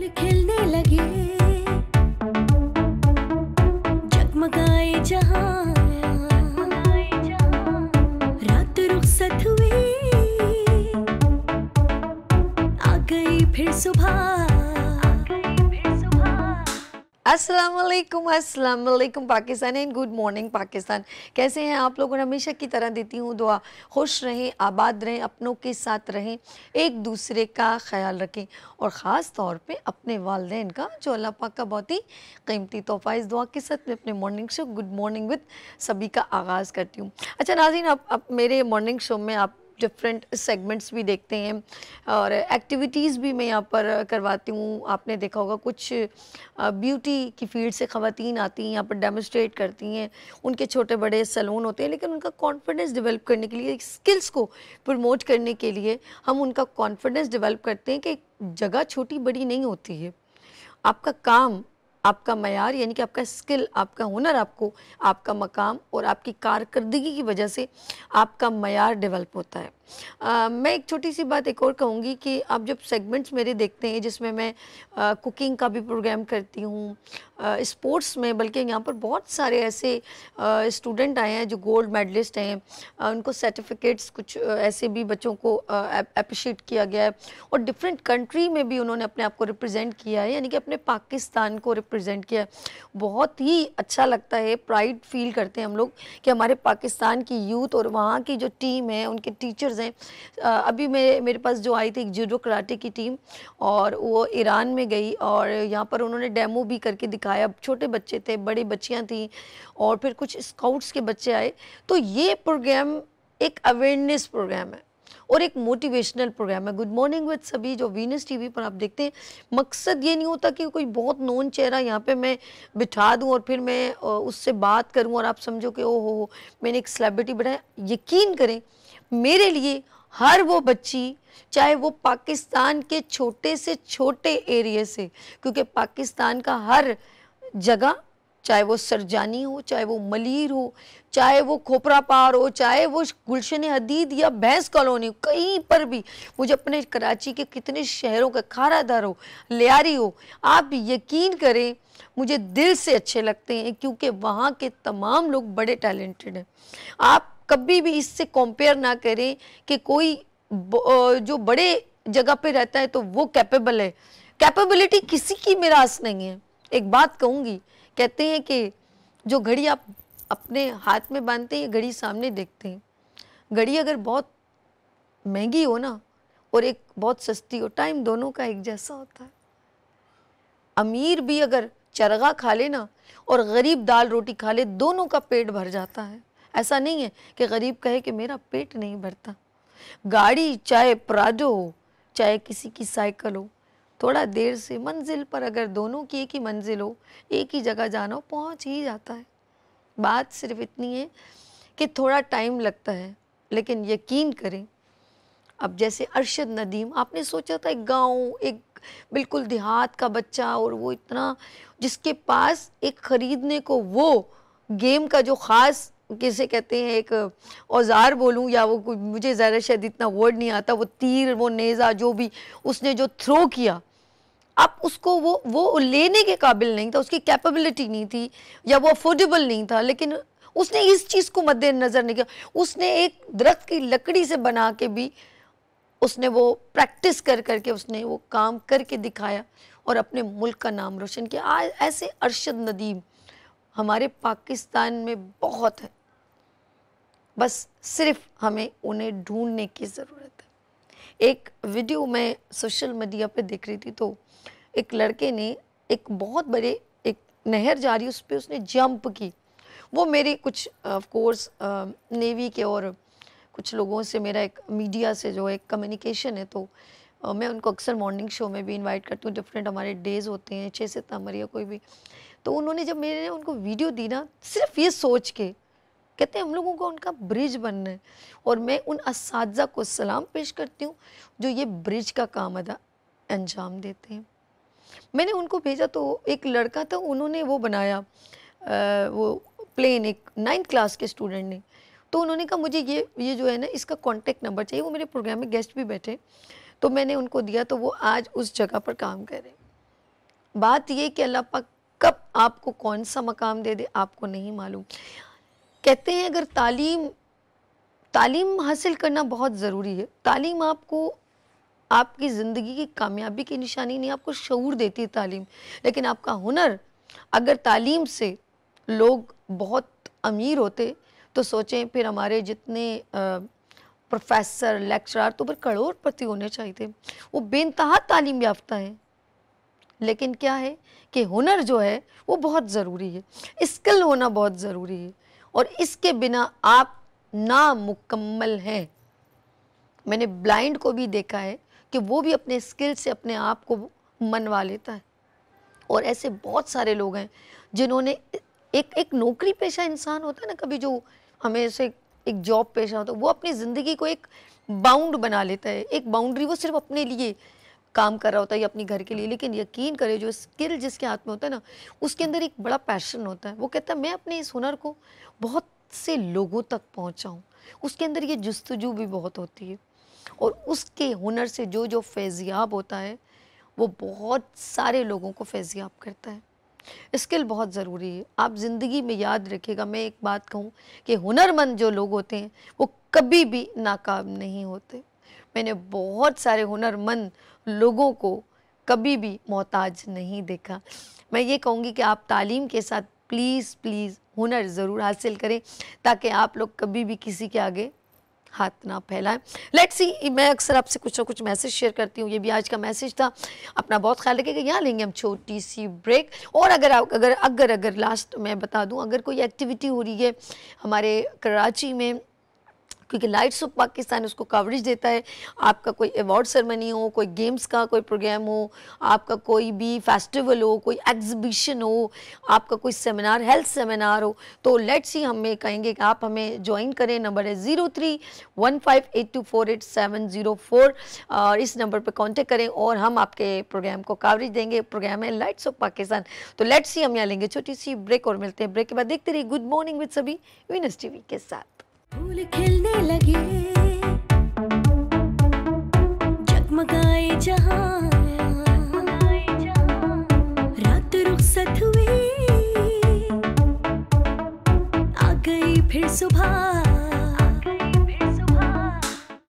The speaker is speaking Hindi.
फूल खिलने लगे, जगमगाए जहां, रात रुखसत हुई, आ गई फिर सुबह। अस्सलाम वालेकुम Pakistan and good morning Pakistan. कैसे हैं आप लोग? और हमेशा की तरह देती हूँ दुआ, खुश रहें, आबाद रहें, अपनों के साथ रहें, एक दूसरे का ख्याल रखें और ख़ास तौर पे अपने वालिदैन का, जो अल्लाह पाक का बहुत ही कीमती तोहफ़ा। इस दुआ के साथ मैं अपने morning show good morning with सभी का आगाज़ करती हूँ। अच्छा नाज़रीन, अब मेरे मॉर्निंग शो में आप डिफरेंट सेगमेंट्स भी देखते हैं और एक्टिविटीज़ भी मैं यहाँ पर करवाती हूँ। आपने देखा होगा कुछ ब्यूटी की फील्ड से ख़वातीन आती हैं, यहाँ पर डेमोस्ट्रेट करती हैं। उनके छोटे बड़े सैलून होते हैं, लेकिन उनका कॉन्फिडेंस डेवलप करने के लिए, स्किल्स को प्रमोट करने के लिए हम उनका कॉन्फिडेंस डेवलप करते हैं कि जगह छोटी बड़ी नहीं होती है। आपका काम, आपका मयार यानी कि आपका स्किल, आपका हुनर, आपको आपका मकाम और आपकी कारकर्दगी की वजह से आपका मयार डेवलप होता है। मैं एक छोटी सी बात एक और कहूँगी कि आप जब सेगमेंट्स मेरे देखते हैं जिसमें मैं कुकिंग का भी प्रोग्राम करती हूँ, स्पोर्ट्स में, बल्कि यहाँ पर बहुत सारे ऐसे स्टूडेंट आए हैं जो गोल्ड मेडलिस्ट हैं, उनको सर्टिफिकेट्स कुछ ऐसे भी बच्चों को अप्रिशिएट किया गया है और डिफरेंट कंट्री में भी उन्होंने अपने आप को रिप्रेजेंट किया है, यानी कि अपने पाकिस्तान को रिप्रेजेंट किया है। बहुत ही अच्छा लगता है, प्राइड फील करते हैं हम लोग कि हमारे पाकिस्तान की यूथ और वहाँ की जो टीम है, उनके टीचर्स हैं। अभी मेरे पास जो आई थी एक जूडो कराटे की टीम, और वो ईरान में गई और यहाँ पर उन्होंने डेमो भी करके दिखाया। छोटे बच्चे थे, बड़ी बच्चियाँ थीं और फिर कुछ स्काउट्स के बच्चे आए। तो ये प्रोग्राम एक अवेयरनेस प्रोग्राम है और एक मोटिवेशनल प्रोग्राम है। गुड मॉर्निंग विद सभी जो वीनस टीवी पर आप देखते हैं, मकसद ये नहीं होता कि कोई बहुत नोन चेहरा यहाँ पे मैं बिठा दूँ और फिर मैं उससे बात करूँ और आप समझो कि ओ हो मैंने एक सेलिब्रिटी बनाया। यकीन करें, मेरे लिए हर वो बच्ची, चाहे वो पाकिस्तान के छोटे से छोटे एरिया से, क्योंकि पाकिस्तान का हर जगह, चाहे वो सरजानी हो, चाहे वो मलीर हो, चाहे वो खोपरा पार हो, चाहे वो गुलशन हदीद या भैंस कॉलोनी हो, कहीं पर भी, मुझे अपने कराची के कितने शहरों का, खारादर हो, लियारी हो, आप यकीन करें मुझे दिल से अच्छे लगते हैं क्योंकि वहाँ के तमाम लोग बड़े टैलेंटेड हैं। आप कभी भी इससे कंपेयर ना करें कि कोई जो बड़े जगह पे रहता है तो वो कैपेबल है। कैपेबिलिटी किसी की मिरास नहीं है। एक बात कहूँगी, कहते हैं कि जो घड़ी आप अपने हाथ में बांधते हैं, घड़ी सामने देखते हैं। घड़ी अगर बहुत महंगी हो ना और एक बहुत सस्ती हो, टाइम दोनों का एक जैसा होता है। अमीर भी अगर चरगा खा ले ना और गरीब दाल रोटी खा ले, दोनों का पेट भर जाता है। ऐसा नहीं है कि गरीब कहे कि मेरा पेट नहीं भरता। गाड़ी चाहे प्राडो हो, चाहे किसी की साइकिल हो, थोड़ा देर से मंजिल पर, अगर दोनों की एक ही मंजिल हो, एक ही जगह जाना हो, पहुंच ही जाता है। बात सिर्फ इतनी है कि थोड़ा टाइम लगता है, लेकिन यकीन करें, अब जैसे अरशद नदीम, आपने सोचा था एक गांव, एक बिल्कुल देहात का बच्चा, और वो इतना, जिसके पास एक ख़रीदने को वो गेम का जो ख़ास, किसे कहते हैं, एक औजार बोलूं या वो कोई, मुझे ज़्यादा शायद इतना वर्ड नहीं आता, वो तीर, वो नेज़ा, जो भी उसने जो थ्रो किया, आप उसको वो लेने के काबिल नहीं था, उसकी कैपेबिलिटी नहीं थी या वो अफोर्डेबल नहीं था, लेकिन उसने इस चीज़ को मद्देनज़र नहीं किया। उसने एक दरख्त की लकड़ी से बना के भी उसने वो प्रैक्टिस कर करके उसने वो काम करके दिखाया और अपने मुल्क का नाम रोशन किया। आज ऐसे अरशद नदीम हमारे पाकिस्तान में बहुत है, बस सिर्फ हमें उन्हें ढूंढने की ज़रूरत है। एक वीडियो मैं सोशल मीडिया पे देख रही थी, तो एक लड़के ने एक बहुत बड़े, एक नहर जा रही, उस पर उसने जंप की। वो मेरे कुछ ऑफ कोर्स नेवी के और कुछ लोगों से, मेरा एक मीडिया से जो एक कम्युनिकेशन है, तो मैं उनको अक्सर मॉर्निंग शो में भी इनवाइट करती हूँ। डिफरेंट हमारे डेज़ होते हैं, 6 सितंबर या कोई भी, तो उन्होंने जब मैंने उनको वीडियो दी ना, सिर्फ ये सोच के, कहते हैं हम लोगों को उनका ब्रिज बनना है, और मैं उन असातिज़ा को सलाम पेश करती हूँ जो ये ब्रिज का काम अंजाम देते हैं। मैंने उनको भेजा, तो एक लड़का था, उन्होंने वो बनाया, वो प्लेन, एक 9th क्लास के स्टूडेंट ने। तो उन्होंने कहा मुझे ये जो है ना, इसका कॉन्टेक्ट नंबर चाहिए। वो मेरे प्रोग्राम में गेस्ट भी बैठे, तो मैंने उनको दिया, तो वो आज उस जगह पर काम कर रहे हैं। बात ये कि अल्लाह पाक कब आपको कौन सा मकाम दे दे आपको नहीं मालूम। कहते हैं अगर तालीम हासिल करना बहुत ज़रूरी है। तालीम आपको आपकी ज़िंदगी की कामयाबी की निशानी नहीं, आपको शऊर देती है तालीम। लेकिन आपका हुनर, अगर तालीम से लोग बहुत अमीर होते तो सोचें फिर हमारे जितने प्रोफेसर लेक्चरर तो फिर करोड़पति होने चाहिए थे। वो बेइंतहा तालीम याफ्ता हैं, लेकिन क्या है कि हुनर जो है वो बहुत ज़रूरी है, स्किल होना बहुत ज़रूरी है, और इसके बिना आप नामुकम्मल हैं। मैंने ब्लाइंड को भी देखा है कि वो भी अपने स्किल से अपने आप को मनवा लेता है, और ऐसे बहुत सारे लोग हैं जिन्होंने एक नौकरी पेशा इंसान होता है ना, कभी जो हमें से एक जॉब पेशा होता है, वो अपनी ज़िंदगी को एक बाउंड बना लेता है, एक बाउंड्री, वो सिर्फ अपने लिए काम कर रहा होता है या अपनी घर के लिए। लेकिन यकीन करें जो स्किल जिसके हाथ में होता है ना, उसके अंदर एक बड़ा पैशन होता है। वो कहता है मैं अपने इस हुनर को बहुत से लोगों तक पहुंचाऊं। उसके अंदर ये जुस्तजू भी बहुत होती है, और उसके हुनर से जो जो फैज़याब होता है वो बहुत सारे लोगों को फैज़याब करता है। स्किल बहुत ज़रूरी है। आप ज़िंदगी में याद रखिएगा, मैं एक बात कहूँ कि हुनरमंद जो लोग होते हैं वो कभी भी नाकाम नहीं होते। मैंने बहुत सारे हुनरमंद लोगों को कभी भी मोहताज नहीं देखा। मैं ये कहूँगी कि आप तालीम के साथ प्लीज़ प्लीज़ हुनर ज़रूर हासिल करें, ताकि आप लोग कभी भी किसी के आगे हाथ ना फैलाएं। लेट्स सी, मैं अक्सर आपसे कुछ ना कुछ मैसेज शेयर करती हूँ, ये भी आज का मैसेज था। अपना बहुत ख्याल रखिएगा। यहाँ लेंगे हम छोटी सी ब्रेक, और अगर लास्ट मैं बता दूँ, अगर कोई एक्टिविटी हो रही है हमारे कराची में, क्योंकि लाइट्स ऑफ पाकिस्तान उसको कवरेज देता है, आपका कोई अवार्ड सेरेमनी हो, कोई गेम्स का कोई प्रोग्राम हो, आपका कोई भी फेस्टिवल हो, कोई एग्जीबिशन हो, आपका कोई सेमिनार, हेल्थ सेमिनार हो, तो लेट्स सी, हमें कहेंगे कि आप हमें ज्वाइन करें। नंबर है 031582487004, और इस नंबर पर कांटेक्ट करें और हम आपके प्रोग्राम को कवरेज देंगे। प्रोग्राम है लाइट्स ऑफ पाकिस्तान। तो लेट्स सी, हम यहाँ लेंगे छोटी सी ब्रेक और मिलते हैं ब्रेक के बाद। देखते रहिए गुड मॉर्निंग विद सभी वीनस टीवी के साथ। फूल खिलने लगे, जगमगाए जहां,